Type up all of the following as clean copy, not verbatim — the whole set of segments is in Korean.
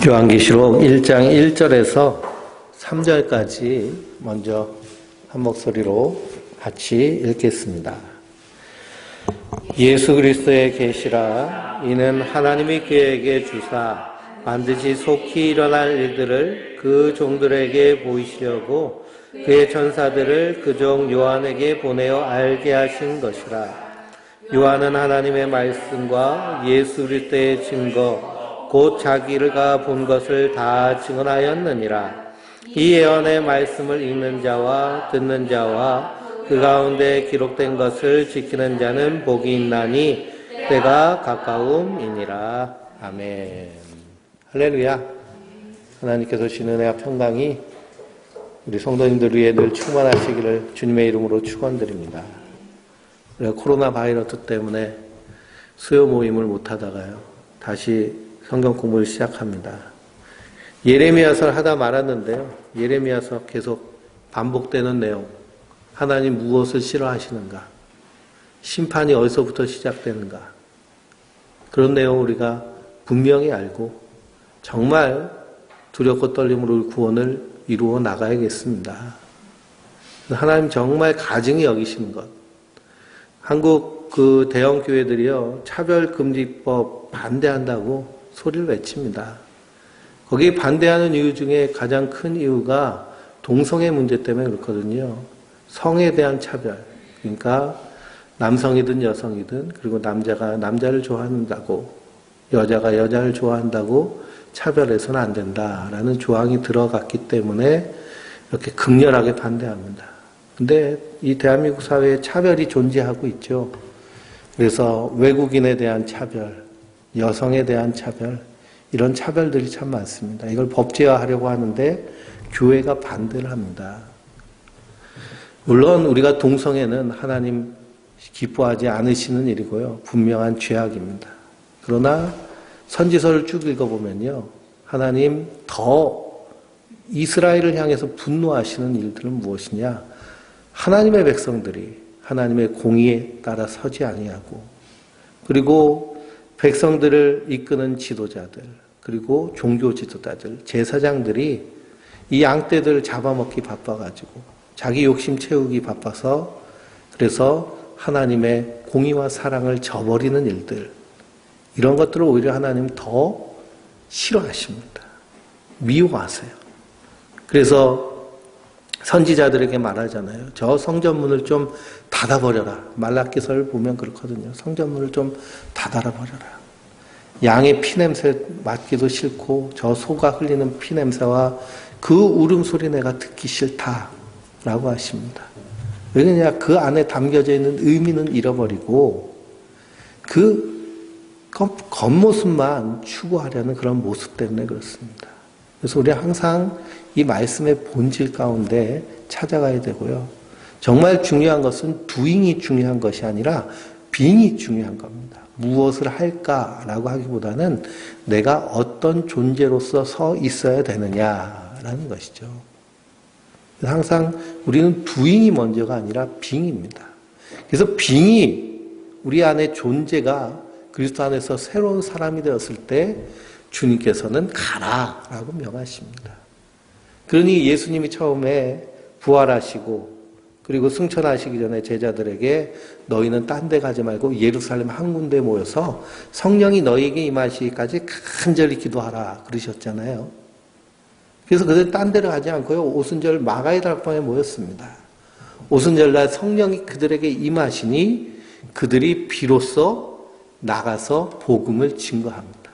요한계시록 1장 1절에서 3절까지 먼저 한 목소리로 같이 읽겠습니다. 예수 그리스도의 계시라. 이는 하나님이 그에게 주사 반드시 속히 일어날 일들을 그 종들에게 보이시려고 그의 천사들을 그 종 요한에게 보내어 알게 하신 것이라. 요한은 하나님의 말씀과 예수 그리스도의 증거 곧 자기가 본 것을 다 증언하였느니라. 이 예언의 말씀을 읽는 자와 듣는 자와 그 가운데 기록된 것을 지키는 자는 복이 있나니 때가 가까움이니라. 아멘. 할렐루야. 하나님께서 주신 은혜와 평강이 우리 성도님들 위해 늘 충만하시기를 주님의 이름으로 축원드립니다. 우리가 코로나 바이러스 때문에 수요 모임을 못하다가요, 다시 성경 공부를 시작합니다. 예레미야서를 하다 말았는데요, 예레미야서 계속 반복되는 내용, 하나님 무엇을 싫어하시는가, 심판이 어디서부터 시작되는가, 그런 내용을 우리가 분명히 알고 정말 두렵고 떨림으로 구원을 이루어 나가야겠습니다. 하나님 정말 가증히 여기시는 것, 한국 그 대형 교회들이요, 차별금지법 반대한다고 소리를 외칩니다. 거기에 반대하는 이유 중에 가장 큰 이유가 동성애 문제 때문에 그렇거든요. 성에 대한 차별. 그러니까 남성이든 여성이든, 그리고 남자가 남자를 좋아한다고, 여자가 여자를 좋아한다고 차별해서는 안 된다라는 조항이 들어갔기 때문에 이렇게 극렬하게 반대합니다. 근데 이 대한민국 사회에 차별이 존재하고 있죠. 그래서 외국인에 대한 차별, 여성에 대한 차별, 이런 차별들이 참 많습니다. 이걸 법제화하려고 하는데 교회가 반대를 합니다. 물론 우리가 동성애는 하나님 기뻐하지 않으시는 일이고요, 분명한 죄악입니다. 그러나 선지서를 쭉 읽어보면요, 하나님 더 이스라엘을 향해서 분노하시는 일들은 무엇이냐? 하나님의 백성들이 하나님의 공의에 따라 서지 아니하고, 그리고 백성들을 이끄는 지도자들, 그리고 종교 지도자들, 제사장들이 이 양떼들을 잡아먹기 바빠가지고 자기 욕심 채우기 바빠서, 그래서 하나님의 공의와 사랑을 저버리는 일들, 이런 것들을 오히려 하나님 더 싫어하십니다. 미워하세요. 그래서 선지자들에게 말하잖아요. 저 성전문을 좀 닫아버려라. 말라기서를 보면 그렇거든요. 성전문을 좀 닫아버려라. 양의 피냄새 맡기도 싫고 저 소가 흘리는 피냄새와 그 울음소리 내가 듣기 싫다라고 하십니다. 왜냐하면 그 안에 담겨져 있는 의미는 잃어버리고 그 겉모습만 추구하려는 그런 모습 때문에 그렇습니다. 그래서 우리 항상 이 말씀의 본질 가운데 찾아가야 되고요. 정말 중요한 것은 doing이 중요한 것이 아니라 being이 중요한 겁니다. 무엇을 할까라고 하기보다는 내가 어떤 존재로서 서 있어야 되느냐라는 것이죠. 항상 우리는 doing이 먼저가 아니라 being입니다. 그래서 being이 우리 안에 존재가 그리스도 안에서 새로운 사람이 되었을 때 주님께서는 가라라고 명하십니다. 그러니 예수님이 처음에 부활하시고 그리고 승천하시기 전에 제자들에게 너희는 딴 데 가지 말고 예루살렘 한 군데 모여서 성령이 너희에게 임하시기까지 간절히 기도하라 그러셨잖아요. 그래서 그들 딴 데를 가지 않고요, 오순절 마가의 달방에 모였습니다. 오순절날 성령이 그들에게 임하시니 그들이 비로소 나가서 복음을 증거합니다.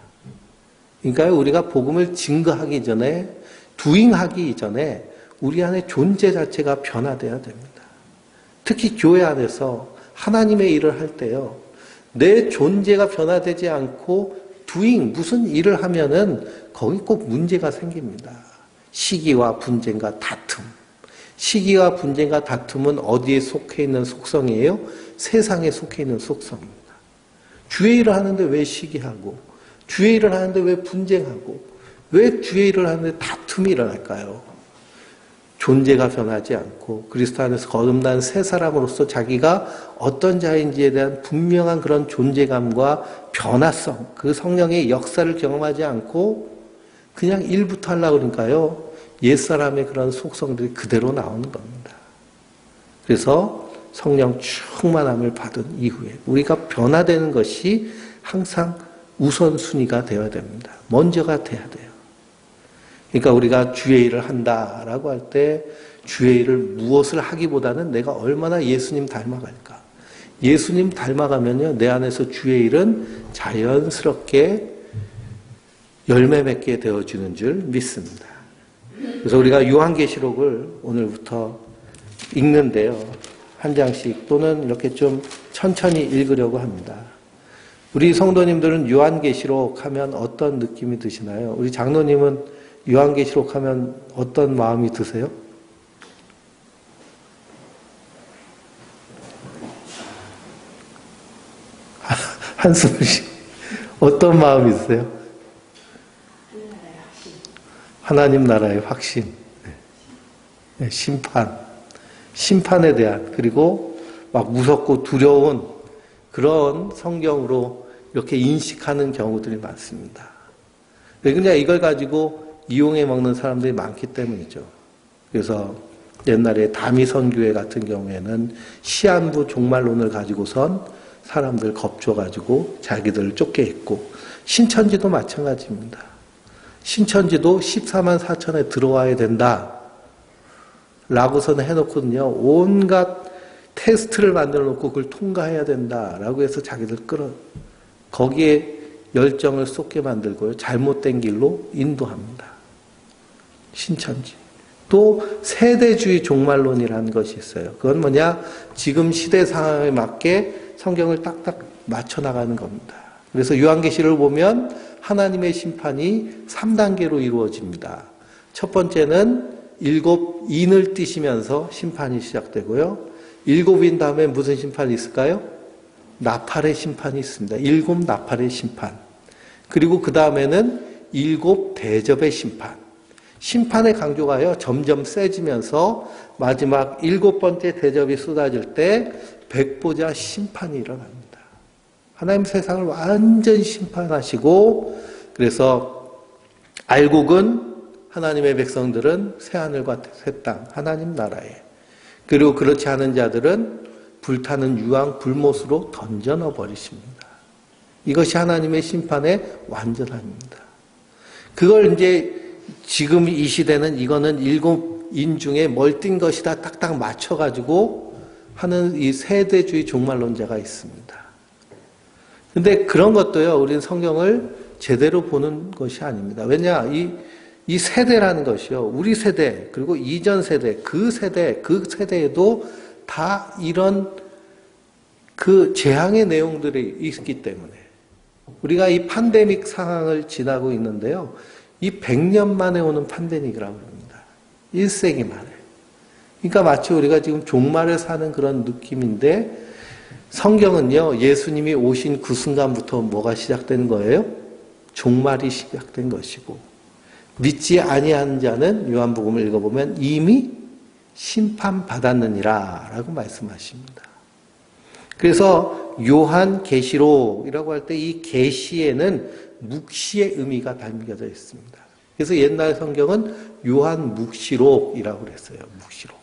그러니까 우리가 복음을 증거하기 전에, doing하기 전에 우리 안에 존재 자체가 변화돼야 됩니다. 특히 교회 안에서 하나님의 일을 할 때요, 내 존재가 변화되지 않고 doing, 무슨 일을 하면은 거기 꼭 문제가 생깁니다. 시기와 분쟁과 다툼. 시기와 분쟁과 다툼은 어디에 속해 있는 속성이에요? 세상에 속해 있는 속성입니다. 주의 일을 하는데 왜 시기하고, 주의 일을 하는데 왜 분쟁하고, 왜 주의 일을 하는데 다툼이 일어날까요? 존재가 변하지 않고 그리스도 안에서 거듭난 새 사람으로서 자기가 어떤 자인지에 대한 분명한 그런 존재감과 변화성, 그 성령의 역사를 경험하지 않고 그냥 일부터 하려고 그러니까요. 옛사람의 그런 속성들이 그대로 나오는 겁니다. 그래서 성령 충만함을 받은 이후에 우리가 변화되는 것이 항상 우선순위가 되어야 됩니다. 먼저가 돼야 돼요. 그러니까 우리가 주의 일을 한다라고 할 때 주의 일을 무엇을 하기보다는 내가 얼마나 예수님 닮아갈까. 예수님 닮아가면요, 내 안에서 주의 일은 자연스럽게 열매 맺게 되어지는 줄 믿습니다. 그래서 우리가 요한계시록을 오늘부터 읽는데요. 한 장씩 또는 이렇게 좀 천천히 읽으려고 합니다. 우리 성도님들은 요한계시록 하면 어떤 느낌이 드시나요? 우리 장로님은 요한계시록 하면 어떤 마음이 드세요? 한숨을 쉬. 어떤 마음이 드세요? 하나님 나라의 확신. 네. 심판에 대한, 그리고 막 무섭고 두려운 그런 성경으로 이렇게 인식하는 경우들이 많습니다. 그냥 이걸 가지고 이용해 먹는 사람들이 많기 때문이죠. 그래서 옛날에 다미선교회 같은 경우에는 시한부 종말론을 가지고선 사람들 겁줘가지고 자기들을 쫓게 했고, 신천지도 마찬가지입니다. 신천지도 14만 4천에 들어와야 된다 라고서는 해놓거든요. 온갖 테스트를 만들어 놓고 그걸 통과해야 된다라고 해서 자기들 거기에 열정을 쏟게 만들고요. 잘못된 길로 인도합니다. 신천지. 또 세대주의 종말론이라는 것이 있어요. 그건 뭐냐? 지금 시대 상황에 맞게 성경을 딱딱 맞춰 나가는 겁니다. 그래서 요한계시를 보면 하나님의 심판이 3단계로 이루어집니다. 첫 번째는 7인을 띄시면서 심판이 시작되고요. 7인 다음에 무슨 심판이 있을까요? 나팔의 심판이 있습니다. 7 나팔의 심판. 그리고 그 다음에는 7 대접의 심판. 심판의 강조가요, 점점 세지면서 마지막 7번째 대접이 쏟아질 때 백보자 심판이 일어납니다. 하나님 세상을 완전히 심판하시고, 그래서 알곡은 하나님의 백성들은 새하늘과 새 땅, 하나님 나라에, 그리고 그렇지 않은 자들은 불타는 유황 불못으로 던져 넣어 버리십니다. 이것이 하나님의 심판의 완전함입니다. 그걸 이제 지금 이 시대는 이거는 7인 중에 멀뛴 것이다 딱딱 맞춰가지고 하는 이 세대주의 종말론자가 있습니다. 근데 그런 것도요, 우리는 성경을 제대로 보는 것이 아닙니다. 왜냐, 이 세대라는 것이요, 우리 세대, 그리고 이전 세대, 그 세대에도 다 이런 그 재앙의 내용들이 있기 때문에 우리가 이 팬데믹 상황을 지나고 있는데요. 이 100년 만에 오는 팬데믹이라고 합니다. 1세기 만에. 그러니까 마치 우리가 지금 종말에 사는 그런 느낌인데, 성경은요, 예수님이 오신 그 순간부터 뭐가 시작된 거예요? 종말이 시작된 것이고, 믿지 아니하는 자는 요한복음을 읽어보면 이미 심판받았느니라 라고 말씀하십니다. 그래서 요한계시록이라고 할 때 이 계시에는 묵시의 의미가 담겨져 있습니다. 그래서 옛날 성경은 요한묵시록이라고 그랬어요. 묵시록.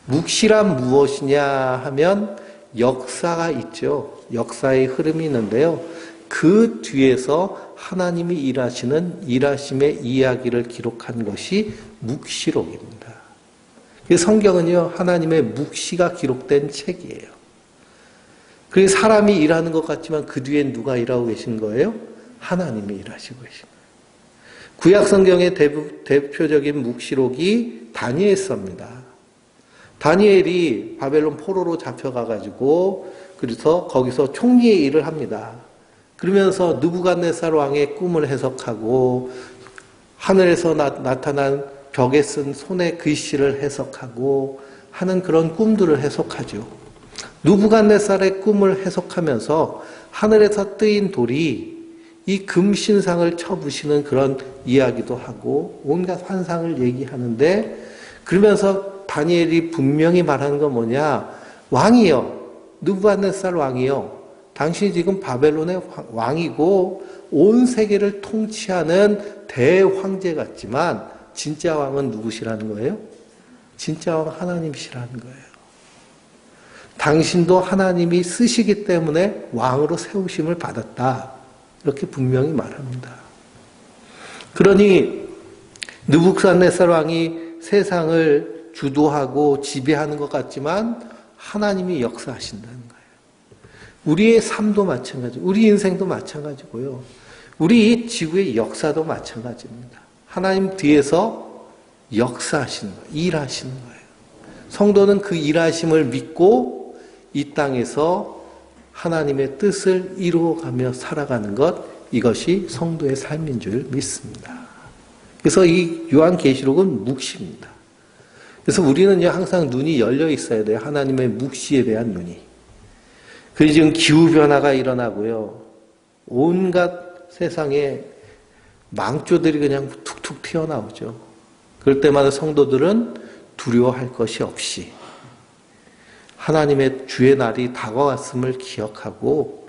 묵시란 무엇이냐 하면 역사가 있죠. 역사의 흐름이 있는데요. 그 뒤에서 하나님이 일하시는 일하심의 이야기를 기록한 것이 묵시록입니다. 성경은요, 하나님의 묵시가 기록된 책이에요. 그래서 사람이 일하는 것 같지만 그 뒤엔 누가 일하고 계신 거예요? 하나님이 일하시고 계신 거예요. 구약 성경의 대표적인 묵시록이 다니엘서입니다. 다니엘이 바벨론 포로로 잡혀가가지고 그래서 거기서 총리의 일을 합니다. 그러면서 느부갓네살 왕의 꿈을 해석하고 하늘에서 나타난 벽에 쓴 손의 글씨를 해석하고 하는 그런 꿈들을 해석하죠. 느부갓네살의 꿈을 해석하면서 하늘에서 뜨인 돌이 이 금신상을 쳐부시는 그런 이야기도 하고 온갖 환상을 얘기하는데, 그러면서 다니엘이 분명히 말하는 건 뭐냐? 왕이요, 느부갓네살 왕이요, 당신이 지금 바벨론의 왕이고 온 세계를 통치하는 대황제 같지만 진짜 왕은 누구시라는 거예요? 진짜 왕 하나님이시라는 거예요. 당신도 하나님이 쓰시기 때문에 왕으로 세우심을 받았다. 이렇게 분명히 말합니다. 그러니 느부갓네살 왕이 세상을 주도하고 지배하는 것 같지만 하나님이 역사하신다는 거예요. 우리의 삶도 마찬가지, 우리 인생도 마찬가지고요. 우리 지구의 역사도 마찬가지입니다. 하나님 뒤에서 역사하시는 거예요. 일하시는 거예요. 성도는 그 일하심을 믿고 이 땅에서 하나님의 뜻을 이루어가며 살아가는 것, 이것이 성도의 삶인 줄 믿습니다. 그래서 이 요한계시록은 묵시입니다. 그래서 우리는요, 항상 눈이 열려 있어야 돼요. 하나님의 묵시에 대한 눈이. 그래서 지금 기후변화가 일어나고요. 온갖 세상에 망조들이 그냥 툭툭 튀어나오죠. 그럴 때마다 성도들은 두려워할 것이 없이 하나님의 주의 날이 다가왔음을 기억하고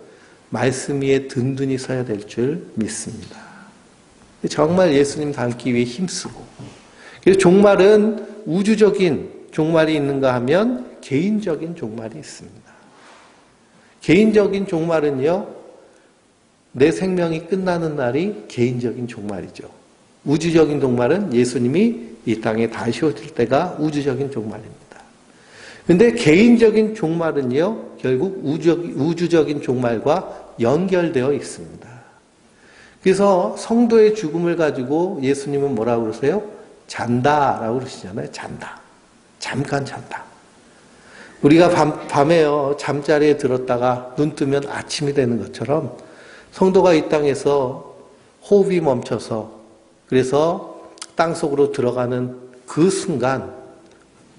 말씀 위에 든든히 서야 될 줄 믿습니다. 정말 예수님 닮기 위해 힘쓰고, 그래서 종말은 우주적인 종말이 있는가 하면 개인적인 종말이 있습니다. 개인적인 종말은요, 내 생명이 끝나는 날이 개인적인 종말이죠. 우주적인 종말은 예수님이 이 땅에 다시 오실 때가 우주적인 종말입니다. 근데 개인적인 종말은요, 결국 우주적인 종말과 연결되어 있습니다. 그래서 성도의 죽음을 가지고 예수님은 뭐라고 그러세요? 잔다라고 그러시잖아요. 잔다. 잠깐 잔다. 우리가 밤에요, 잠자리에 들었다가 눈 뜨면 아침이 되는 것처럼 성도가 이 땅에서 호흡이 멈춰서 그래서 땅속으로 들어가는 그 순간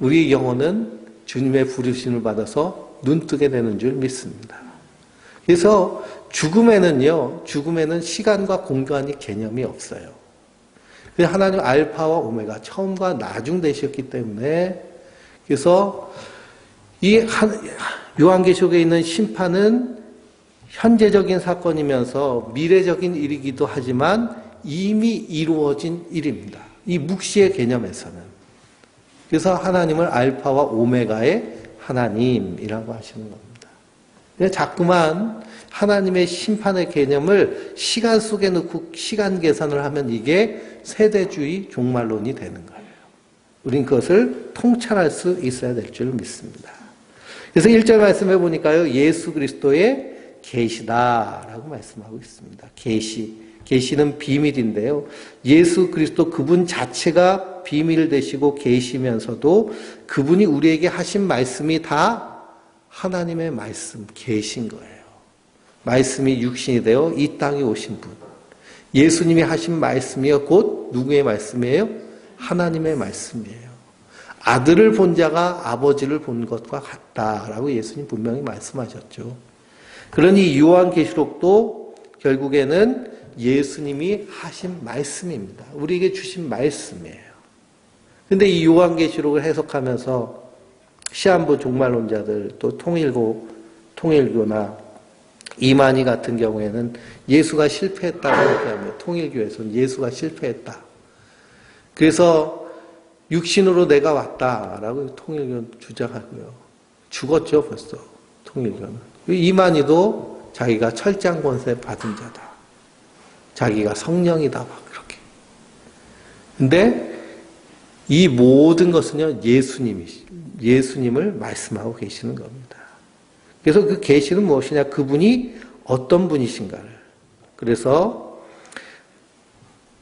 우리의 영혼은 주님의 부르심을 받아서 눈 뜨게 되는 줄 믿습니다. 그래서 죽음에는 시간과 공간이 개념이 없어요. 하나님 알파와 오메가, 처음과 나중 되셨기 때문에, 그래서 이 요한계시록에 있는 심판은 현재적인 사건이면서 미래적인 일이기도 하지만 이미 이루어진 일입니다. 이 묵시의 개념에서는. 그래서 하나님을 알파와 오메가의 하나님이라고 하시는 겁니다. 자꾸만 하나님의 심판의 개념을 시간 속에 넣고 시간 계산을 하면 이게 세대주의 종말론이 되는 거예요. 우린 그것을 통찰할 수 있어야 될 줄 믿습니다. 그래서 1절 말씀해 보니까요, 예수 그리스도의 계시다라고 말씀하고 있습니다. 계시는 비밀인데요. 예수 그리스도 그분 자체가 비밀 되시고 계시면서도 그분이 우리에게 하신 말씀이 다 하나님의 말씀, 계신 거예요. 말씀이 육신이 되어 이 땅에 오신 분. 예수님이 하신 말씀이요, 곧 누구의 말씀이에요? 하나님의 말씀이에요. 아들을 본 자가 아버지를 본 것과 같다라고 예수님 분명히 말씀하셨죠. 그러니 요한계시록도 결국에는 예수님이 하신 말씀입니다. 우리에게 주신 말씀이에요. 근데 이 요한계시록을 해석하면서 시한부 종말론자들, 또 통일교나 이만희 같은 경우에는 예수가 실패했다고 얘기하며, 통일교에서는 예수가 실패했다. 그래서 육신으로 내가 왔다라고 통일교는 주장하고요. 죽었죠, 벌써 통일교는. 이만희도 자기가 철장 권세 받은 자다. 자기가 성령이다, 막 그렇게. 근데 이 모든 것은요, 예수님을 말씀하고 계시는 겁니다. 그래서 그 계시는 무엇이냐? 그분이 어떤 분이신가를. 그래서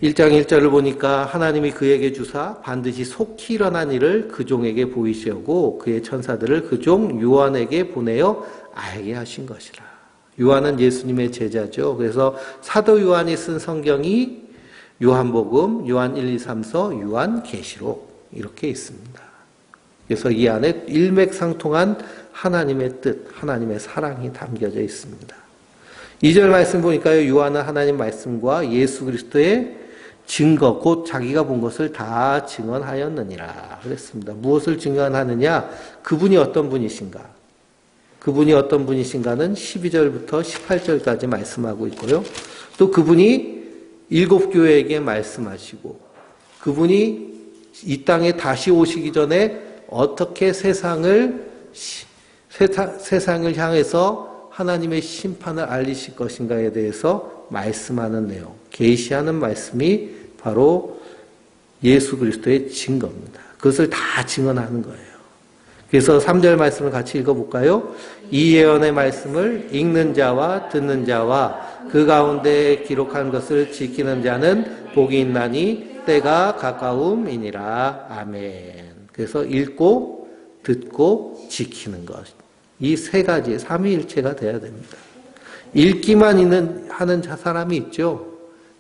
1장 1절을 보니까 하나님이 그에게 주사 반드시 속히 일어난 일을 그 종에게 보이시고 그의 천사들을 그 종 요한에게 보내어 알게 하신 것이라. 요한은 예수님의 제자죠. 그래서 사도 요한이 쓴 성경이 요한복음, 요한 1, 2, 3서, 요한계시록 이렇게 있습니다. 그래서 이 안에 일맥상통한 하나님의 뜻, 하나님의 사랑이 담겨져 있습니다. 2절 말씀 보니까요, 요한은 하나님 말씀과 예수 그리스도의 증거, 곧 자기가 본 것을 다 증언하였느니라 그랬습니다. 무엇을 증언하느냐? 그분이 어떤 분이신가? 그분이 어떤 분이신가는 12절부터 18절까지 말씀하고 있고요. 또 그분이 7교회에게 말씀하시고 그분이 이 땅에 다시 오시기 전에 어떻게 세상을 향해서 하나님의 심판을 알리실 것인가에 대해서 말씀하는 내용, 계시하는 말씀이 바로 예수 그리스도의 증거입니다. 그것을 다 증언하는 거예요. 그래서 3절 말씀을 같이 읽어볼까요? 이 예언의 말씀을 읽는 자와 듣는 자와 그 가운데 기록한 것을 지키는 자는 복이 있나니 때가 가까움이니라. 아멘. 그래서 읽고 듣고 지키는 것. 이 세 가지 삼위일체가 돼야 됩니다. 읽기만 하는 사람이 있죠.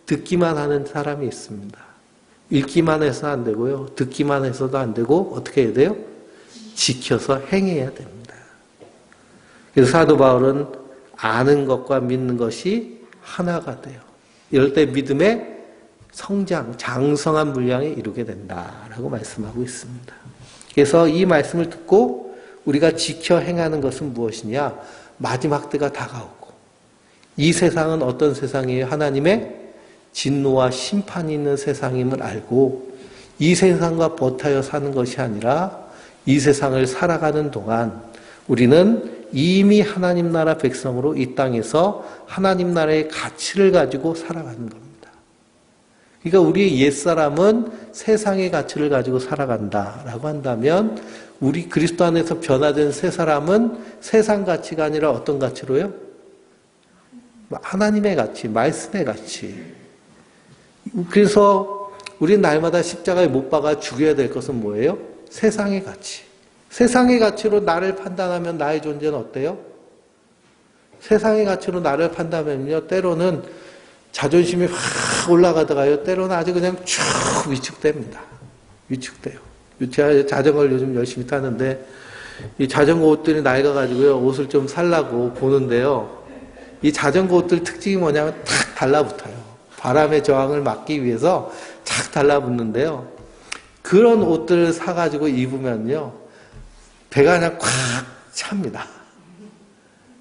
듣기만 하는 사람이 있습니다. 읽기만 해서 안 되고요. 듣기만 해서도 안 되고 어떻게 해야 돼요? 지켜서 행해야 됩니다. 그래서 사도 바울은 아는 것과 믿는 것이 하나가 돼요. 이럴 때 믿음의 성장, 장성한 분량에 이루게 된다라고 말씀하고 있습니다. 그래서 이 말씀을 듣고 우리가 지켜 행하는 것은 무엇이냐? 마지막 때가 다가오고 이 세상은 어떤 세상이에요? 하나님의 진노와 심판이 있는 세상임을 알고 이 세상과 버타여 사는 것이 아니라 이 세상을 살아가는 동안 우리는 이미 하나님 나라 백성으로 이 땅에서 하나님 나라의 가치를 가지고 살아가는 겁니다. 그러니까 우리의 옛사람은 세상의 가치를 가지고 살아간다라고 한다면 우리 그리스도 안에서 변화된 새 사람은 세상 가치가 아니라 어떤 가치로요? 하나님의 가치, 말씀의 가치. 그래서 우리는 날마다 십자가에 못 박아 죽여야 될 것은 뭐예요? 세상의 가치. 세상의 가치로 나를 판단하면 나의 존재는 어때요? 세상의 가치로 나를 판단하면요, 때로는 자존심이 확 올라가다가요, 때로는 아주 그냥 쭉 위축됩니다. 위축돼요. 제가 자전거를 요즘 열심히 타는데, 이 자전거 옷들이 낡아가지고요, 옷을 좀 살라고 보는데요, 이 자전거 옷들 특징이 뭐냐면 탁 달라붙어요. 바람의 저항을 막기 위해서 탁 달라붙는데요. 그런 옷들을 사가지고 입으면요, 배가 그냥 꽉 찹니다.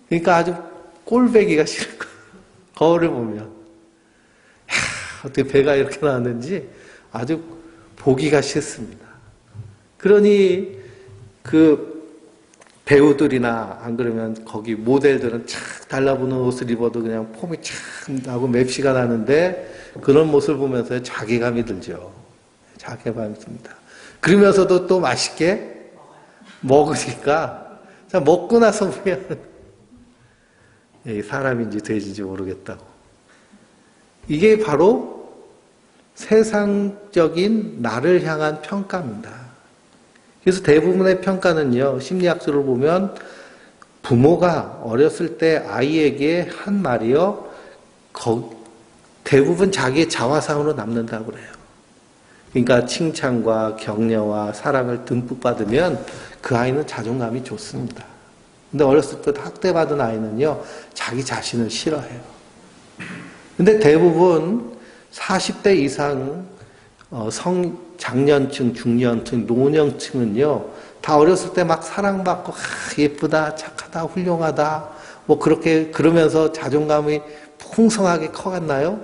그러니까 아주 꼴배기가 싫은 거예요. 거울을 보면. 어떻게 배가 이렇게 나왔는지 아주 보기가 싫습니다. 그러니 그 배우들이나 안 그러면 거기 모델들은 착 달라붙는 옷을 입어도 그냥 폼이 착 나고 맵시가 나는데 그런 모습을 보면서 자괴감이 들죠. 자괴감이 듭니다. 그러면서도 또 맛있게 먹으니까 먹고 나서 보면 사람인지 돼지인지 모르겠다고. 이게 바로 세상적인 나를 향한 평가입니다. 그래서 대부분의 평가는요, 심리학적으로 보면 부모가 어렸을 때 아이에게 한 말이요, 대부분 자기의 자화상으로 남는다고 그래요. 그러니까 칭찬과 격려와 사랑을 듬뿍 받으면 그 아이는 자존감이 좋습니다. 근데 어렸을 때 학대받은 아이는요, 자기 자신을 싫어해요. 근데 대부분 40대 이상 장년층, 중년층, 노년층은요, 다 어렸을 때 막 사랑받고, 예쁘다, 착하다, 훌륭하다, 뭐 그렇게, 그러면서 자존감이 풍성하게 커갔나요?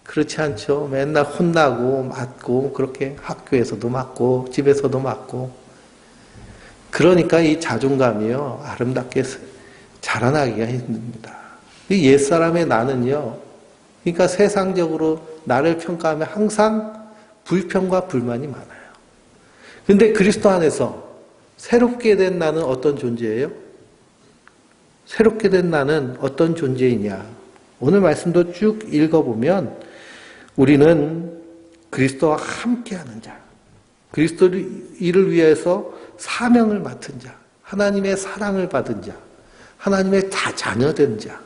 그렇지 않죠. 맨날 혼나고, 맞고, 그렇게 학교에서도 맞고, 집에서도 맞고. 그러니까 이 자존감이요, 아름답게 자라나기가 힘듭니다. 이 옛사람의 나는요, 그러니까 세상적으로 나를 평가하면 항상 불평과 불만이 많아요. 근데 그리스도 안에서 새롭게 된 나는 어떤 존재예요? 새롭게 된 나는 어떤 존재이냐? 오늘 말씀도 쭉 읽어보면 우리는 그리스도와 함께하는 자, 그리스도 일을 위해서 사명을 맡은 자, 하나님의 사랑을 받은 자, 하나님의 자녀된 자.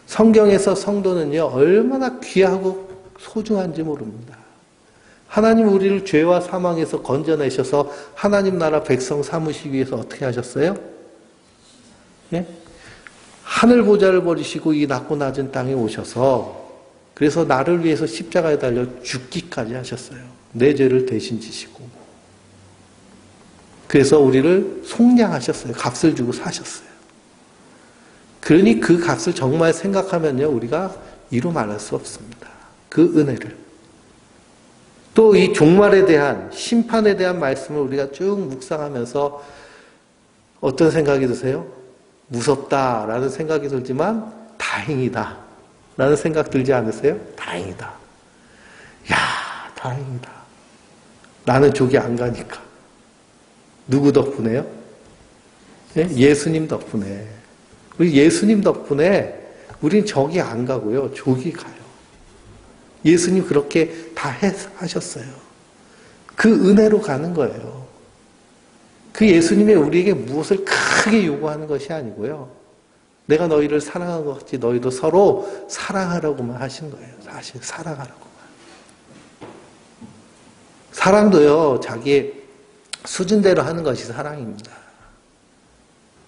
성경에서 성도는요, 얼마나 귀하고 소중한지 모릅니다. 하나님 우리를 죄와 사망에서 건져내셔서 하나님 나라 백성 삼으시기 위해서 어떻게 하셨어요? 예? 하늘 보좌를 버리시고 이 낮고 낮은 땅에 오셔서 그래서 나를 위해서 십자가에 달려 죽기까지 하셨어요. 내 죄를 대신 지시고. 그래서 우리를 속량하셨어요. 값을 주고 사셨어요. 그러니 그 값을 정말 생각하면요, 우리가 이루 말할 수 없습니다. 그 은혜를. 또 이 종말에 대한, 심판에 대한 말씀을 우리가 쭉 묵상하면서 어떤 생각이 드세요? 무섭다라는 생각이 들지만 다행이다 라는 생각 들지 않으세요? 다행이다. 야, 다행이다. 나는 족이 안 가니까. 누구 덕분에요? 예수님 덕분에. 우리 예수님 덕분에 우린 족이 안 가고요. 족이 가요. 예수님 그렇게 다 하셨어요. 그 은혜로 가는 거예요. 그 예수님이 우리에게 무엇을 크게 요구하는 것이 아니고요. 내가 너희를 사랑한 것 같이 너희도 서로 사랑하라고만 하신 거예요. 사실 사랑하라고만. 사랑도요. 자기의 수준대로 하는 것이 사랑입니다.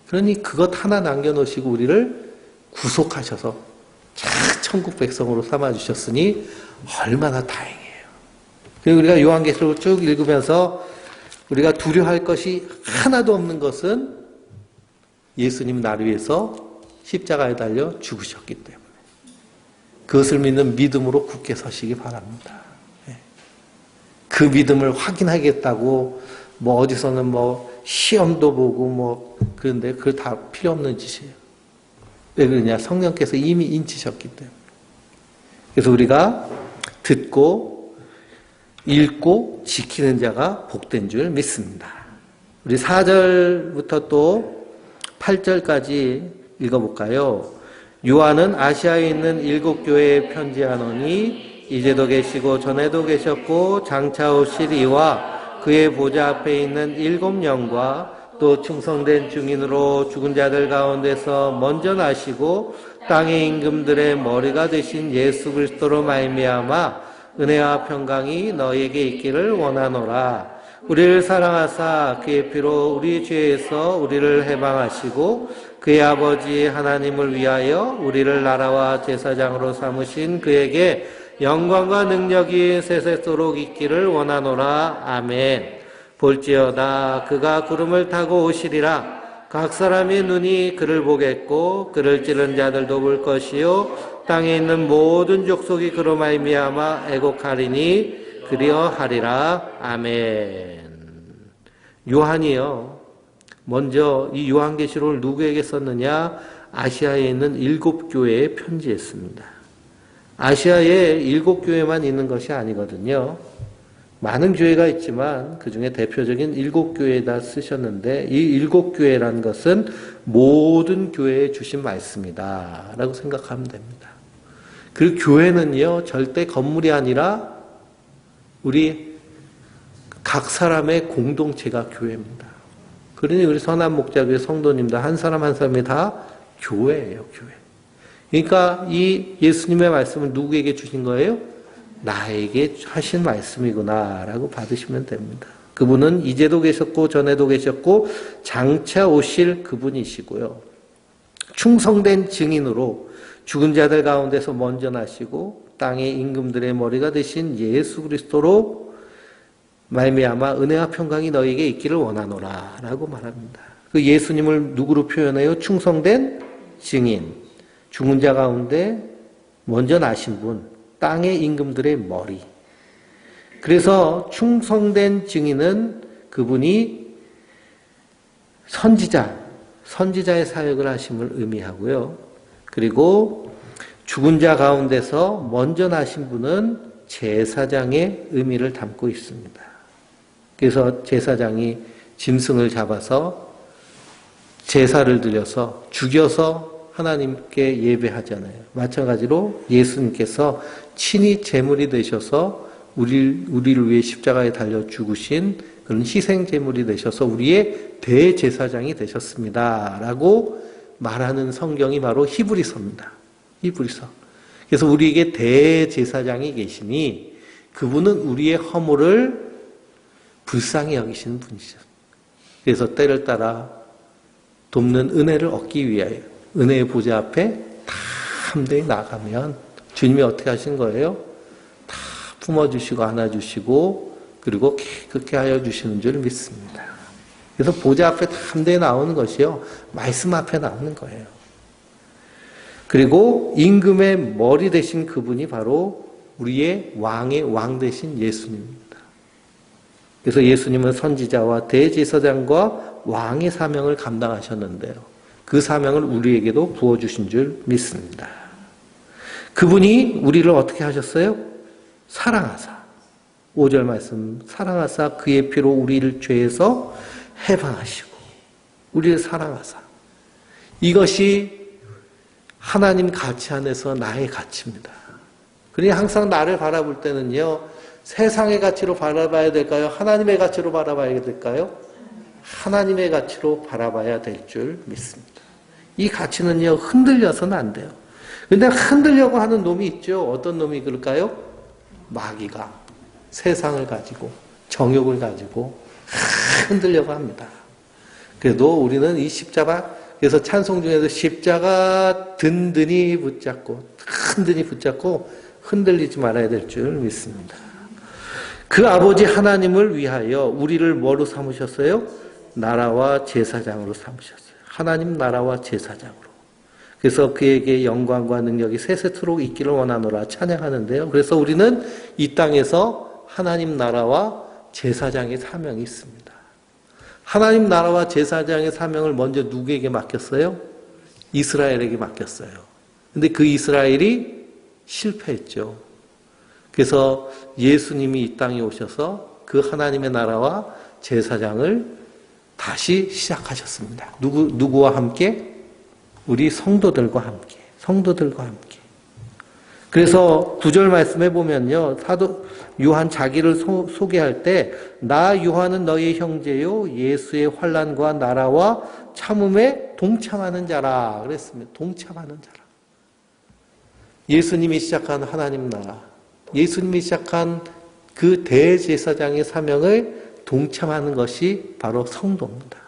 그러니 그것 하나 남겨놓으시고 우리를 구속하셔서 천국 백성으로 삼아주셨으니 얼마나 다행이에요. 그리고 우리가 요한계시록을 쭉 읽으면서 우리가 두려워할 것이 하나도 없는 것은 예수님 나를 위해서 십자가에 달려 죽으셨기 때문에 그것을 믿는 믿음으로 굳게 서시기 바랍니다. 그 믿음을 확인하겠다고 뭐 어디서는 뭐 시험도 보고 뭐 그런데 그거 다 필요 없는 짓이에요. 왜 그러냐? 성령께서 이미 인치셨기 때문에. 그래서 우리가 듣고 읽고 지키는 자가 복된 줄 믿습니다. 우리 4절부터 또 8절까지 읽어볼까요? 요한은 아시아에 있는 7교회에 편지하노니 이제도 계시고 전에도 계셨고 장차 오실 이와 그의 보좌 앞에 있는 7영과 또 충성된 증인으로 죽은 자들 가운데서 먼저 나시고 땅의 임금들의 머리가 되신 예수 그리스도로 말미암아 은혜와 평강이 너희에게 있기를 원하노라. 우리를 사랑하사 그의 피로 우리 죄에서 우리를 해방하시고 그의 아버지 하나님을 위하여 우리를 나라와 제사장으로 삼으신 그에게 영광과 능력이 세세토록 있기를 원하노라. 아멘. 볼지어다 그가 구름을 타고 오시리라. 각 사람의 눈이 그를 보겠고 그를 찌른 자들도 볼 것이요 땅에 있는 모든 족속이 그로 말미암아 애곡하리니 그리하리라. 아멘. 요한이요. 먼저 이 요한계시록을 누구에게 썼느냐? 아시아에 있는 7교회에 편지했습니다. 아시아에 7교회만 있는 것이 아니거든요. 많은 교회가 있지만 그 중에 대표적인 7교회에다 쓰셨는데 이 7교회라는 것은 모든 교회에 주신 말씀이다 라고 생각하면 됩니다. 그 교회는요 절대 건물이 아니라 우리 각 사람의 공동체가 교회입니다. 그러니 우리 선한 목자교회 성도님들 한 사람 한 사람이 다 교회예요. 교회. 그러니까 이 예수님의 말씀을 누구에게 주신 거예요? 나에게 하신 말씀이구나 라고 받으시면 됩니다. 그분은 이제도 계셨고 전에도 계셨고 장차 오실 그분이시고요. 충성된 증인으로 죽은 자들 가운데서 먼저 나시고 땅의 임금들의 머리가 되신 예수 그리스도로 말미암아 은혜와 평강이 너희에게 있기를 원하노라 라고 말합니다. 그 예수님을 누구로 표현해요? 충성된 증인. 죽은 자 가운데 먼저 나신 분. 땅의 임금들의 머리. 그래서 충성된 증인은 그분이 선지자의 사역을 하심을 의미하고요. 그리고 죽은 자 가운데서 먼저 나신 분은 제사장의 의미를 담고 있습니다. 그래서 제사장이 짐승을 잡아서 제사를 드려서 죽여서 하나님께 예배하잖아요. 마찬가지로 예수님께서 친히 제물이 되셔서 우리를 위해 십자가에 달려 죽으신 그런 희생 제물이 되셔서 우리의 대제사장이 되셨습니다. 라고 말하는 성경이 바로 히브리서입니다. 히브리서. 그래서 우리에게 대제사장이 계시니 그분은 우리의 허물을 불쌍히 여기시는 분이죠. 그래서 때를 따라 돕는 은혜를 얻기 위하여 은혜의 보좌 앞에 다 함대히 나가면 주님이 어떻게 하신 거예요? 다 품어주시고 안아주시고 그리고 깨끗게 하여 주시는 줄 믿습니다. 그래서 보좌 앞에 다 함대히 나오는 것이요. 말씀 앞에 나오는 거예요. 그리고 임금의 머리 되신 그분이 바로 우리의 왕의 왕 되신 예수님입니다. 그래서 예수님은 선지자와 대제사장과 왕의 사명을 감당하셨는데요. 그 사명을 우리에게도 부어주신 줄 믿습니다. 그분이 우리를 어떻게 하셨어요? 사랑하사. 5절 말씀, 사랑하사 그의 피로 우리를 죄에서 해방하시고 우리를 사랑하사. 이것이 하나님 가치 안에서 나의 가치입니다. 그러니 항상 나를 바라볼 때는요, 세상의 가치로 바라봐야 될까요? 하나님의 가치로 바라봐야 될까요? 하나님의 가치로 바라봐야 될 줄 믿습니다. 이 가치는요, 흔들려서는 안 돼요. 근데 흔들려고 하는 놈이 있죠. 어떤 놈이 그럴까요? 마귀가 세상을 가지고 정욕을 가지고 흔들려고 합니다. 그래도 우리는 이 십자가, 그래서 찬송 중에도 십자가 든든히 붙잡고 흔들리지 말아야 될 줄 믿습니다. 그 아버지 하나님을 위하여 우리를 뭐로 삼으셨어요? 나라와 제사장으로 삼으셨어요. 하나님 나라와 제사장으로. 그래서 그에게 영광과 능력이 세세토록 있기를 원하노라 찬양하는데요. 그래서 우리는 이 땅에서 하나님 나라와 제사장의 사명이 있습니다. 하나님 나라와 제사장의 사명을 먼저 누구에게 맡겼어요? 이스라엘에게 맡겼어요. 근데 그 이스라엘이 실패했죠. 그래서 예수님이 이 땅에 오셔서 그 하나님의 나라와 제사장을 다시 시작하셨습니다. 누구와 함께? 우리 성도들과 함께. 그래서 9절 말씀에 보면요. 사도 요한 자기를 소개할 때 나 요한은 너희 형제요 예수의 환난과 나라와 참음에 동참하는 자라 그랬습니다. 동참하는 자라. 예수님이 시작한 하나님 나라, 예수님이 시작한 그 대제사장의 사명을 동참하는 것이 바로 성도입니다.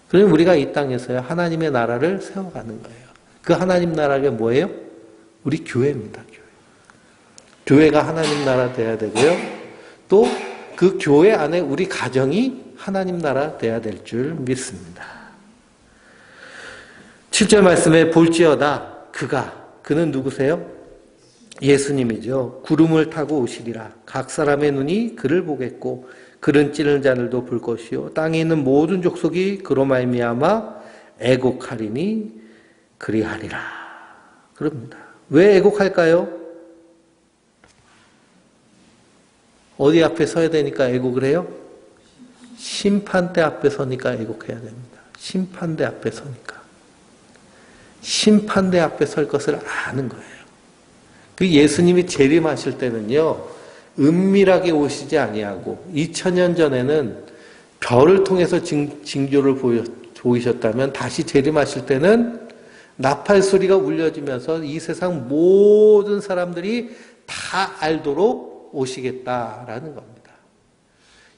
그러면 우리가 이 땅에서요 하나님의 나라를 세워가는 거예요. 그 하나님 나라가 뭐예요? 우리 교회입니다. 교회가 하나님 나라 돼야 되고요. 또 그 교회 안에 우리 가정이 하나님 나라 돼야 될 줄 믿습니다. 7절 말씀에 볼지어다 그는 누구세요? 예수님이죠. 구름을 타고 오시리라. 각 사람의 눈이 그를 보겠고 그는 찌르는 자들도 볼 것이요 땅에 있는 모든 족속이 그로 말미암아 애곡하리니 그리하리라. 그럽니다. 왜 애곡할까요? 어디 앞에 서야 되니까 애곡을 해요? 심판대 앞에 서니까 애곡해야 됩니다. 심판대 앞에 서니까. 심판대 앞에 설 것을 아는 거예요. 그 예수님이 재림하실 때는요, 은밀하게 오시지 아니하고 2000년 전에는 별을 통해서 징조를 보이셨다면 다시 재림하실 때는 나팔 소리가 울려지면서 이 세상 모든 사람들이 다 알도록 오시겠다라는 겁니다.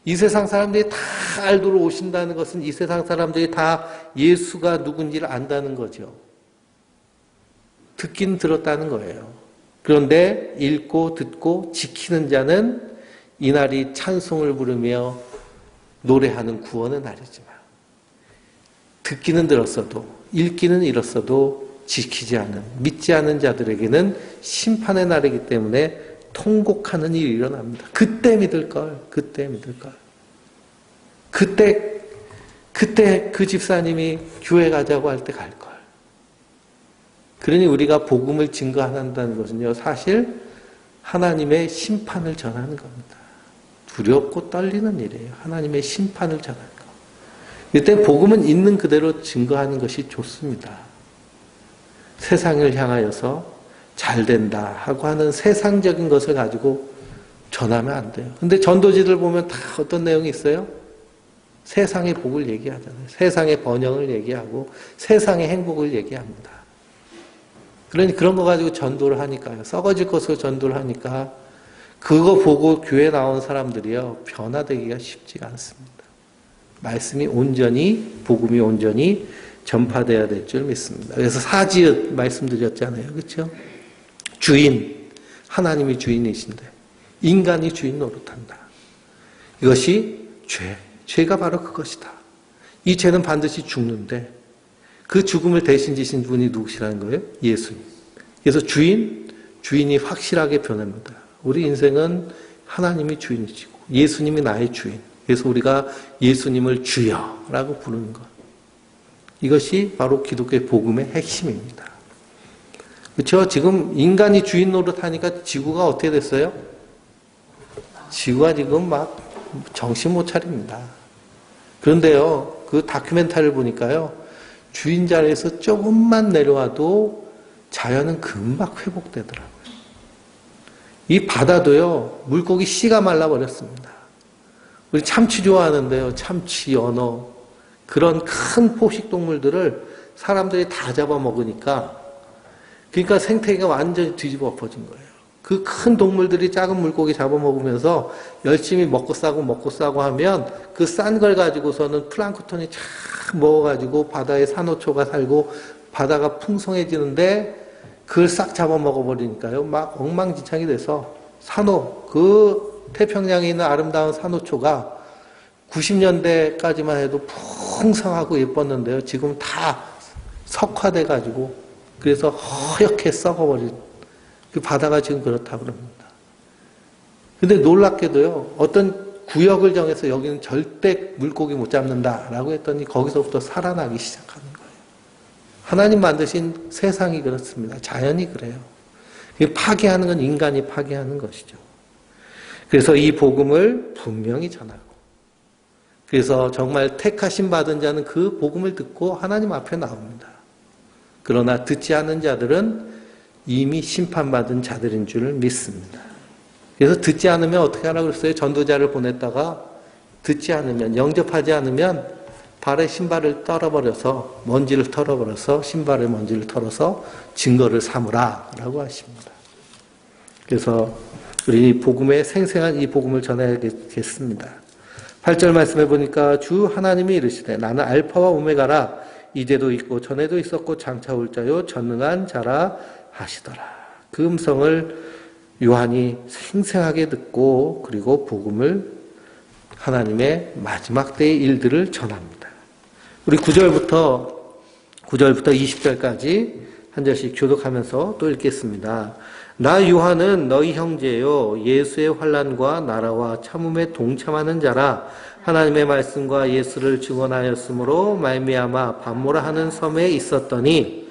이 세상 사람들이 다 알도록 오신다는 것은 이 세상 사람들이 다 예수가 누군지를 안다는 거죠. 듣긴 들었다는 거예요. 그런데 읽고 듣고 지키는 자는 이날이 찬송을 부르며 노래하는 구원의 날이지만 듣기는 들었어도 읽기는 잃었어도 지키지 않은 믿지 않은 자들에게는 심판의 날이기 때문에 통곡하는 일이 일어납니다. 그때 믿을 걸. 그때 그 집사님이 교회 가자고 할 때 갈 걸. 그러니 우리가 복음을 증거한다는 것은요, 사실 하나님의 심판을 전하는 겁니다. 두렵고 떨리는 일이에요. 하나님의 심판을 전하는 거. 이때 복음은 있는 그대로 증거하는 것이 좋습니다. 세상을 향하여서 잘 된다 하고 하는 세상적인 것을 가지고 전하면 안 돼요. 근데 전도지들 보면 다 어떤 내용이 있어요? 세상의 복을 얘기하잖아요. 세상의 번영을 얘기하고 세상의 행복을 얘기합니다. 그러니 그런 거 가지고 전도를 하니까요. 썩어질 것으로 전도를 하니까 그거 보고 교회 나온 사람들이요. 변화되기가 쉽지가 않습니다. 말씀이 온전히, 복음이 온전히 전파돼야 될 줄 믿습니다. 그래서 사지읒 말씀드렸잖아요. 그렇죠? 주인, 하나님이 주인이신데 인간이 주인 노릇한다. 이것이 죄가 바로 그것이다. 이 죄는 반드시 죽는데 그 죽음을 대신 지신 분이 누구시라는 거예요? 예수님. 그래서 주인이 확실하게 변합니다. 우리 인생은 하나님이 주인이시고 예수님이 나의 주인. 그래서 우리가 예수님을 주여라고 부르는 것. 이것이 바로 기독교의 복음의 핵심입니다. 그렇죠? 지금 인간이 주인 노릇하니까 지구가 어떻게 됐어요? 지구가 지금 막 정신 못 차립니다. 그런데요, 그 다큐멘터리를 보니까요, 주인 자리에서 조금만 내려와도 자연은 금방 회복되더라고요. 이 바다도요, 물고기 씨가 말라버렸습니다. 우리 참치 좋아하는데요, 참치, 연어, 그런 큰 포식동물들을 사람들이 다 잡아먹으니까, 그러니까 생태계가 완전히 뒤집어 엎어진 거예요. 그 큰 동물들이 작은 물고기 잡아먹으면서 열심히 먹고 싸고 하면 그 싼 걸 가지고서는 플랑크톤이 쫙 먹어가지고 바다에 산호초가 살고 바다가 풍성해지는데 그걸 싹 잡아먹어버리니까요. 막 엉망진창이 돼서 그 태평양에 있는 아름다운 산호초가 90년대까지만 해도 풍성하고 예뻤는데요. 지금 다 석화돼가지고 그래서 허옇게 썩어버린 그 바다가 지금 그렇다고 그럽니다. 근데 놀랍게도요, 어떤 구역을 정해서 여기는 절대 물고기 못 잡는다라고 했더니 거기서부터 살아나기 시작하는 거예요. 하나님 만드신 세상이 그렇습니다. 자연이 그래요. 파괴하는 건 인간이 파괴하는 것이죠. 그래서 이 복음을 분명히 전하고, 그래서 정말 택하심 받은 자는 그 복음을 듣고 하나님 앞에 나옵니다. 그러나 듣지 않는 자들은 이미 심판받은 자들인 줄 믿습니다. 그래서 듣지 않으면 어떻게 하라고 그랬어요? 전도자를 보냈다가 듣지 않으면, 영접하지 않으면 발에 신발을 떨어버려서, 먼지를 털어버려서, 신발에 먼지를 털어서 증거를 삼으라 라고 하십니다. 그래서 우리 복음의 생생한 이 복음을 전해야겠습니다. 8절 말씀해 보니까 주 하나님이 이르시되 나는 알파와 오메가라, 이제도 있고 전에도 있었고 장차 올 자요 전능한 자라 하시더라. 그 음성을 요한이 생생하게 듣고 그리고 복음을, 하나님의 마지막 때의 일들을 전합니다. 우리 9절부터 20절까지 한 절씩 교독하면서 또 읽겠습니다. 나 요한은 너희 형제요 예수의 환난과 나라와 참음에 동참하는 자라. 하나님의 말씀과 예수를 증언하였으므로 말미암아 밤모라 하는 섬에 있었더니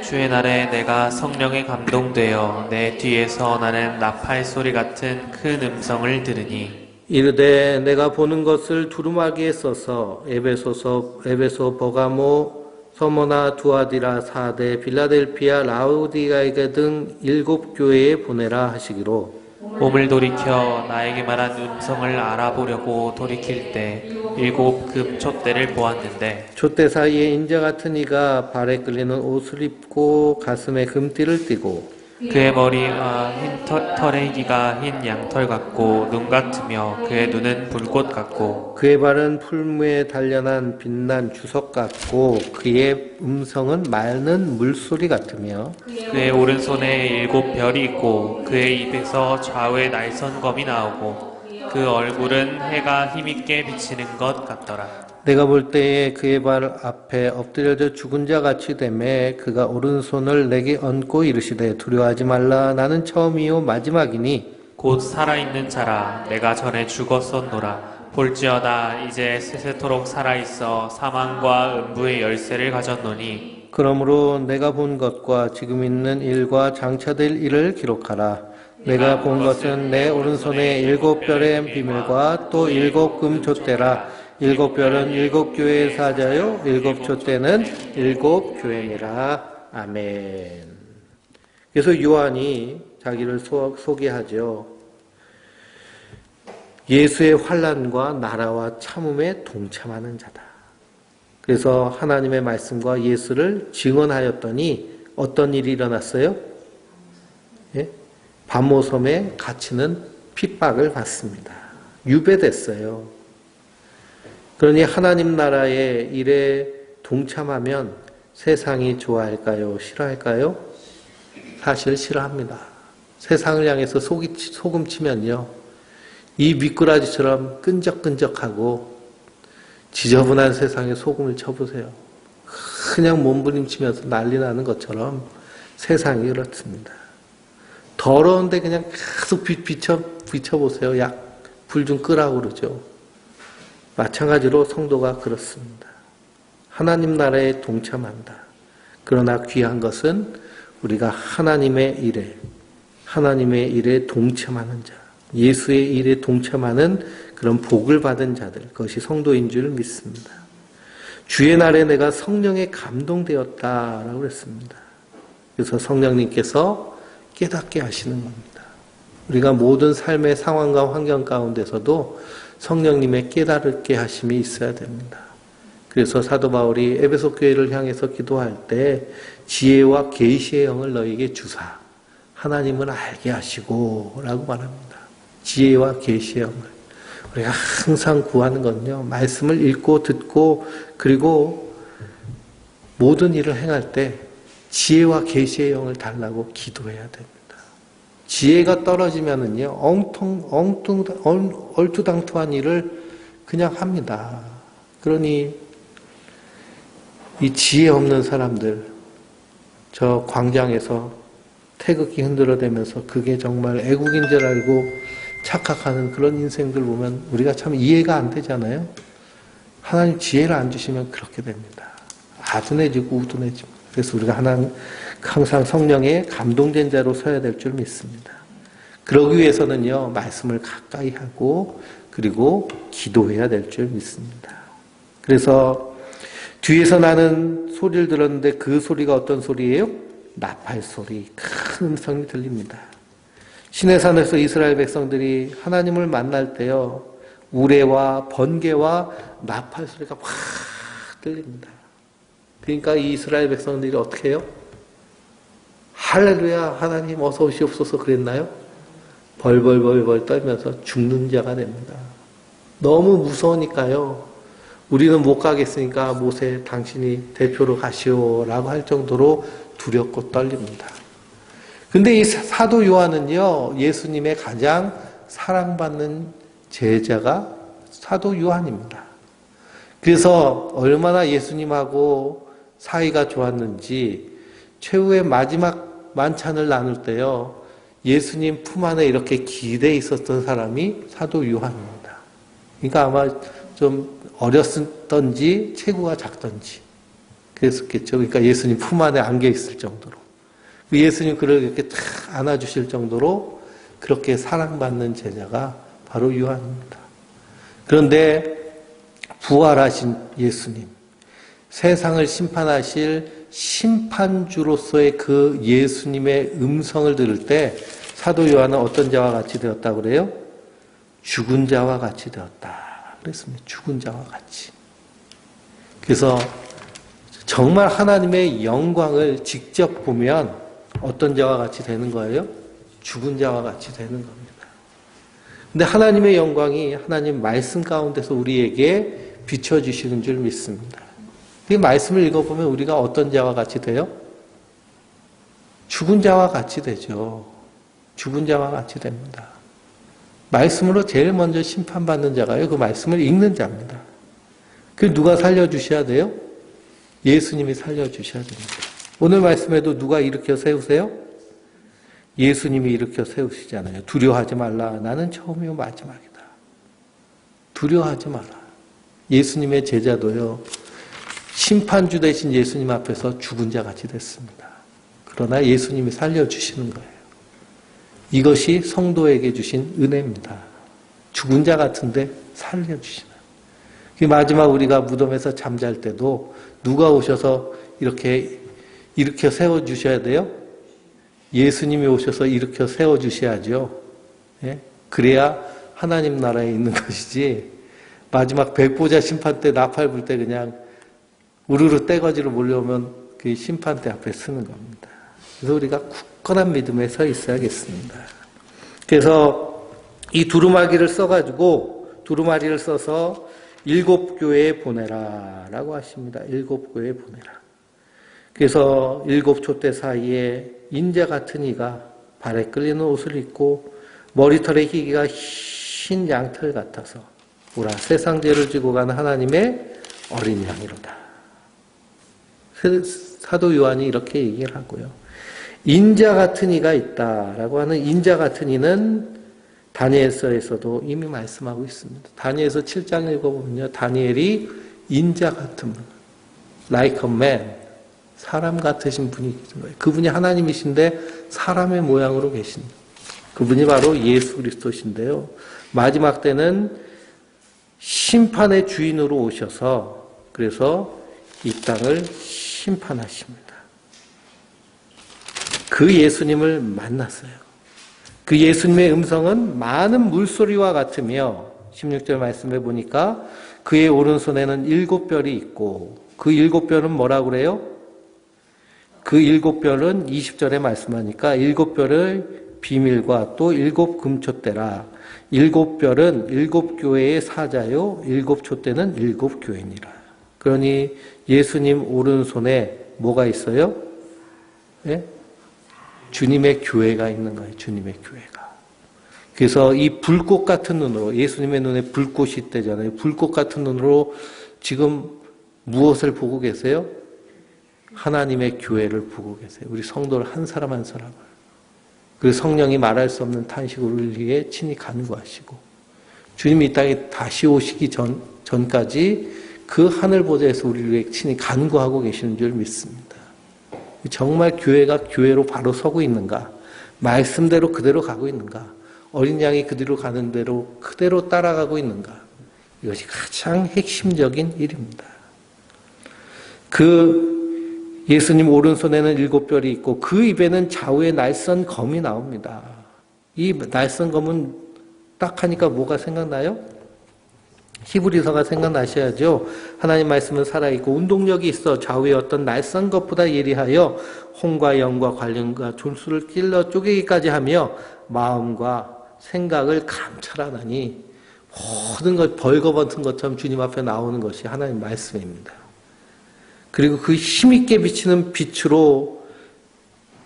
주의 날에 내가 성령에 감동되어 내 뒤에서 나는 나팔 소리 같은 큰 음성을 들으니 이르되 내가 보는 것을 두루마기에 써서 에베소, 버가모, 서모나, 두아디라, 사데, 빌라델피아, 라우디가에게 등 7 교회에 보내라 하시기로 몸을 돌이켜 나에게 말한 음성을 알아보려고 돌이킬 때 7 금촛대를 보았는데 촛대 사이에 인자 같은 이가 발에 끌리는 옷을 입고 가슴에 금띠를 띠고 그의 머리와 흰 털의 기가 흰 양털 같고 눈 같으며 그의 눈은 불꽃 같고 그의 발은 풀무에 단련한 빛난 주석 같고 그의 음성은 맑는 물소리 같으며 그의 오른손에 7 별이 있고 그의 입에서 좌우에 날선검이 나오고 그 얼굴은 해가 힘있게 비치는 것 같더라. 내가 볼 때에 그의 발 앞에 엎드려져 죽은 자 같이 되매 그가 오른손을 내게 얹고 이르시되 두려워하지 말라. 나는 처음이요 마지막이니 곧 살아있는 자라. 내가 전에 죽었었노라. 볼지어다 이제 세세토록 살아있어 사망과 음부의 열쇠를 가졌노니 그러므로 내가 본 것과 지금 있는 일과 장차 될 일을 기록하라. 내가 본 것은 내 오른손에 7 별의 비밀과 또 7 금촛대라. 7 별은 7 교회의 사자요 7 촛대는 7 교회니라. 아멘. 그래서 요한이 자기를 소개하죠. 예수의 환난과 나라와 참음에 동참하는 자다. 그래서 하나님의 말씀과 예수를 증언하였더니 어떤 일이 일어났어요? 예? 밤모섬에 갇히는 핍박을 받습니다. 유배됐어요. 그러니 하나님 나라의 일에 동참하면 세상이 좋아할까요? 싫어할까요? 사실 싫어합니다. 세상을 향해서 소금 치면요, 이 미꾸라지처럼 끈적끈적하고 지저분한 세상에 소금을 쳐보세요. 그냥 몸부림치면서 난리 나는 것처럼 세상이 그렇습니다. 더러운데 그냥 계속 비춰보세요. 불 좀 끄라고 그러죠. 마찬가지로 성도가 그렇습니다. 하나님 나라에 동참한다. 그러나 귀한 것은 우리가 하나님의 일에 동참하는 자, 예수의 일에 동참하는 그런 복을 받은 자들, 그것이 성도인 줄 믿습니다. 주의 날에 내가 성령에 감동되었다라고 그랬습니다. 그래서 성령님께서 깨닫게 하시는 겁니다. 우리가 모든 삶의 상황과 환경 가운데서도 성령님의 깨달게 하심이 있어야 됩니다. 그래서 사도 바울이 에베소 교회를 향해서 기도할 때 지혜와 계시의 영을 너희에게 주사 하나님을 알게 하시고 라고 말합니다. 지혜와 계시의 영을 우리가 항상 구하는 건요, 말씀을 읽고 듣고 그리고 모든 일을 행할 때 지혜와 계시의 영을 달라고 기도해야 됩니다. 지혜가 떨어지면은요, 얼토당토한 일을 그냥 합니다. 그러니 이 지혜 없는 사람들, 저 광장에서 태극기 흔들어대면서 그게 정말 애국인 줄 알고 착각하는 그런 인생들 보면 우리가 참 이해가 안 되잖아요. 하나님 지혜를 안 주시면 그렇게 됩니다. 아둔해지고 우둔해지고. 그래서 우리가 항상 성령에 감동된 자로 서야 될 줄 믿습니다. 그러기 위해서는요, 말씀을 가까이 하고 그리고 기도해야 될 줄 믿습니다. 그래서 뒤에서 나는 소리를 들었는데 그 소리가 어떤 소리예요? 나팔 소리, 큰 음성이 들립니다. 시내산에서 이스라엘 백성들이 하나님을 만날 때요, 우레와 번개와 나팔 소리가 확 들립니다. 그러니까 이 이스라엘 백성들이 어떻게 해요? 할렐루야, 하나님 어서 오시옵소서 그랬나요? 벌벌벌벌 떨면서 죽는 자가 됩니다. 너무 무서우니까요, 우리는 못 가겠으니까 모세 당신이 대표로 가시오라고 할 정도로 두렵고 떨립니다. 근데 이 사도 요한은요, 예수님의 가장 사랑받는 제자가 사도 요한입니다. 그래서 얼마나 예수님하고 사이가 좋았는지 최후의 마지막 만찬을 나눌 때요, 예수님 품 안에 이렇게 기대에 있었던 사람이 사도 요한입니다. 그러니까 아마 좀 어렸던지 체구가 작던지 그랬었겠죠. 그러니까 예수님 품 안에 안겨 있을 정도로. 예수님 그를 이렇게 탁 안아주실 정도로 그렇게 사랑받는 제자가 바로 요한입니다. 그런데 부활하신 예수님, 세상을 심판하실 심판주로서의 그 예수님의 음성을 들을 때 사도 요한은 어떤 자와 같이 되었다고 그래요? 죽은 자와 같이 되었다 그랬습니다. 죽은 자와 같이. 그래서 정말 하나님의 영광을 직접 보면 어떤 자와 같이 되는 거예요? 죽은 자와 같이 되는 겁니다. 근데 하나님의 영광이 하나님 말씀 가운데서 우리에게 비춰주시는 줄 믿습니다. 이 말씀을 읽어보면 우리가 어떤 자와 같이 돼요? 죽은 자와 같이 되죠. 죽은 자와 같이 됩니다. 말씀으로 제일 먼저 심판받는 자가요, 그 말씀을 읽는 자입니다. 그 누가 살려주셔야 돼요? 예수님이 살려주셔야 됩니다. 오늘 말씀에도 누가 일으켜 세우세요? 예수님이 일으켜 세우시잖아요. 두려워하지 말라. 나는 처음이요 마지막이다. 두려워하지 마라. 예수님의 제자도요, 심판주 되신 예수님 앞에서 죽은 자 같이 됐습니다. 그러나 예수님이 살려주시는 거예요. 이것이 성도에게 주신 은혜입니다. 죽은 자 같은데 살려주시는. 마지막 우리가 무덤에서 잠잘 때도 누가 오셔서 이렇게 일으켜 세워주셔야 돼요? 예수님이 오셔서 일으켜 세워주셔야죠. 예? 그래야 하나님 나라에 있는 것이지, 마지막 백보자 심판 때 나팔 불 때 그냥 우르르 떼거지로 몰려오면 그 심판대 앞에 서는 겁니다. 그래서 우리가 굳건한 믿음에 서 있어야겠습니다. 그래서 이 두루마기를 써가지고, 두루마리를 써서 7교회에 보내라 라고 하십니다. 7교회에 보내라. 그래서 7 촛대 사이에 인자 같은 이가 발에 끌리는 옷을 입고 머리털의 희기가 흰 양털 같아서 오라 세상 죄를 지고 가는 하나님의 어린 양이로다. 사도 요한이 이렇게 얘기를 하고요. 인자 같은 이가 있다라고 하는 인자 같은 이는 다니엘서에서도 이미 말씀하고 있습니다. 다니엘서 7장 읽어보면요. 다니엘이 인자 같은 분, like a man, 사람 같으신 분이 계신 거예요. 그분이 하나님이신데 사람의 모양으로 계신 그분이 바로 예수 그리스도신데요. 마지막 때는 심판의 주인으로 오셔서 그래서 이 땅을 심판하십니다. 그 예수님을 만났어요. 그 예수님의 음성은 많은 물소리와 같으며 16절 말씀해 보니까 그의 오른손에는 7별이 있고 그 7별은 뭐라고 그래요? 그 7별은 20절에 말씀하니까 7별의 비밀과 또 7금촛대라. 7별은 7교회의 사자요 7촛대는 7교회니라. 그러니 예수님 오른손에 뭐가 있어요? 예? 주님의 교회가 있는 거예요. 주님의 교회가. 그래서 이 불꽃 같은 눈으로 예수님의 눈에 불꽃이 있대잖아요. 불꽃 같은 눈으로 지금 무엇을 보고 계세요? 하나님의 교회를 보고 계세요. 우리 성도를 한 사람 한 사람을. 그리고 성령이 말할 수 없는 탄식을 우리에게 친히 간구하시고 주님이 이 땅에 다시 오시기 전까지 그 하늘 보좌에서 우리에게 친히 간구하고 계시는 줄 믿습니다. 정말 교회가 교회로 바로 서고 있는가? 말씀대로 그대로 가고 있는가? 어린 양이 그대로 가는 대로 그대로 따라가고 있는가? 이것이 가장 핵심적인 일입니다. 그 예수님 오른손에는 7별이 있고 그 입에는 좌우에 날선 검이 나옵니다. 이 날선 검은 딱 하니까 뭐가 생각나요? 히브리서가 생각나셔야죠. 하나님 말씀은 살아있고 운동력이 있어 좌우에 어떤 날선 것보다 예리하여 홍과 영과 관련과 존수를 찔러 쪼개기까지 하며 마음과 생각을 감찰하나니 모든 것 벌거벗은 것처럼 주님 앞에 나오는 것이 하나님 말씀입니다. 그리고 그 힘있게 비치는 빛으로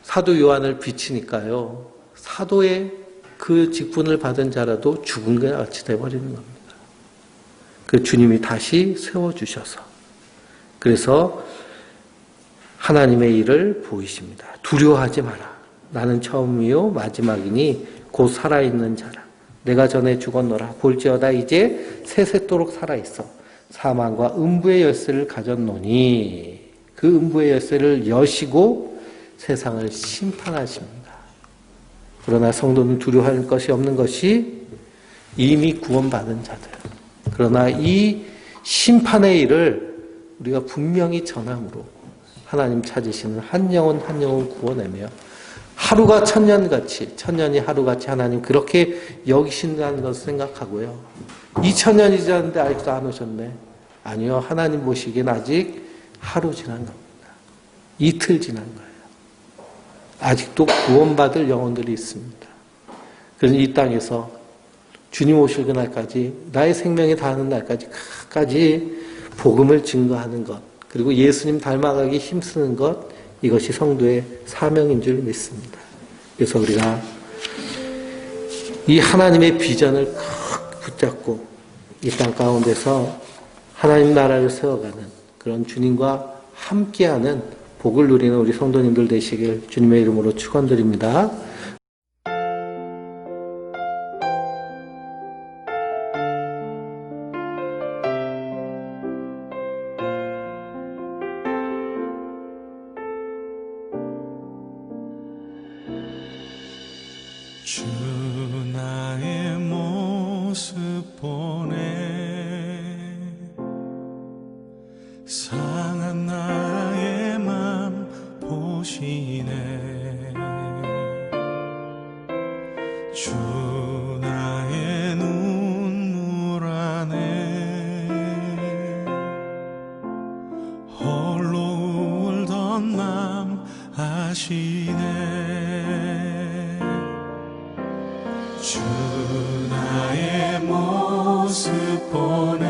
사도 요한을 비치니까요. 사도의 그 직분을 받은 자라도 죽은 것 같이 돼버리는 겁니다. 그 주님이 다시 세워주셔서 그래서 하나님의 일을 보이십니다. 두려워하지 마라. 나는 처음이요 마지막이니 곧 살아있는 자라. 내가 전에 죽었노라. 볼지어다 이제 세세토록 살아있어. 사망과 음부의 열쇠를 가졌노니 그 음부의 열쇠를 여시고 세상을 심판하십니다. 그러나 성도는 두려워할 것이 없는 것이 이미 구원받은 자들. 그러나 이 심판의 일을 우리가 분명히 전함으로 하나님 찾으시는 한 영혼 한 영혼 구원하며 하루가 천년같이 천년이 하루같이 하나님 그렇게 여기신다는 것을 생각하고요. 2000년이 지났는데 아직도 안 오셨네. 아니요. 하나님 보시기엔 아직 하루 지난 겁니다. 이틀 지난 거예요. 아직도 구원받을 영혼들이 있습니다. 그래서 이 땅에서 주님 오실 그날까지 나의 생명이 다하는 날까지 복음을 증거하는 것 그리고 예수님 닮아가기 힘쓰는 것 이것이 성도의 사명인 줄 믿습니다. 그래서 우리가 이 하나님의 비전을 붙잡고 이 땅 가운데서 하나님 나라를 세워가는 그런 주님과 함께하는 복을 누리는 우리 성도님들 되시길 주님의 이름으로 축원드립니다. 주 나의 모습 보네 상한 나의 맘 보시네 주 나의 눈물 안에 홀로 울던 맘 아시네 주 나의 모습 보네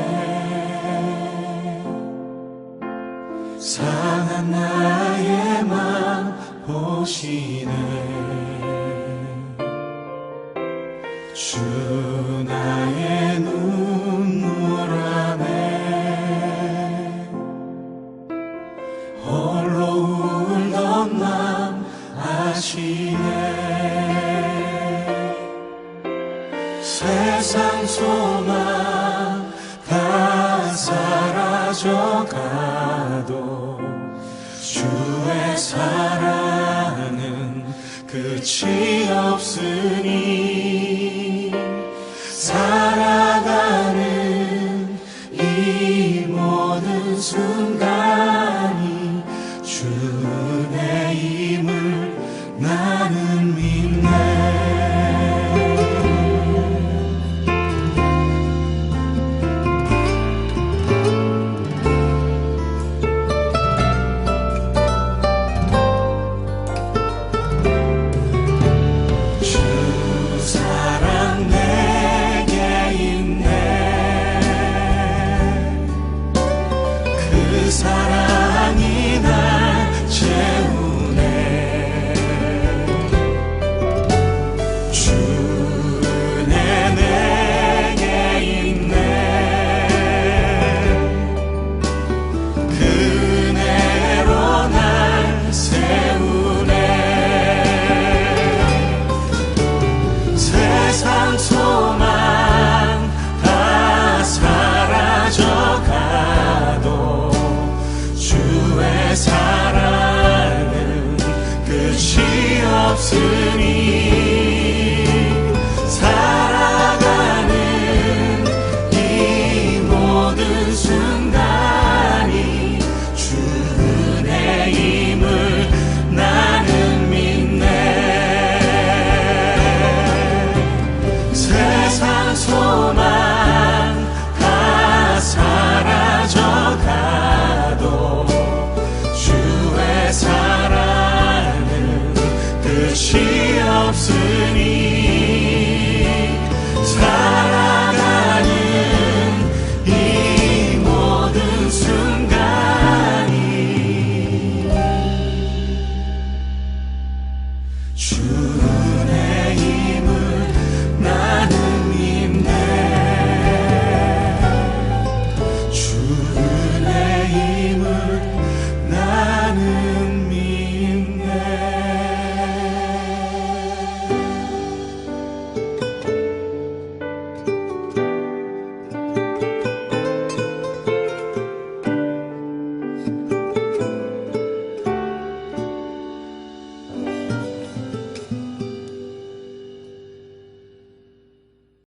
상한 나의 맘 보시네 주 나의 눈물 안에 홀로 세상 소망 다 사라져가도 주의 사랑은 끝이 없으니 사랑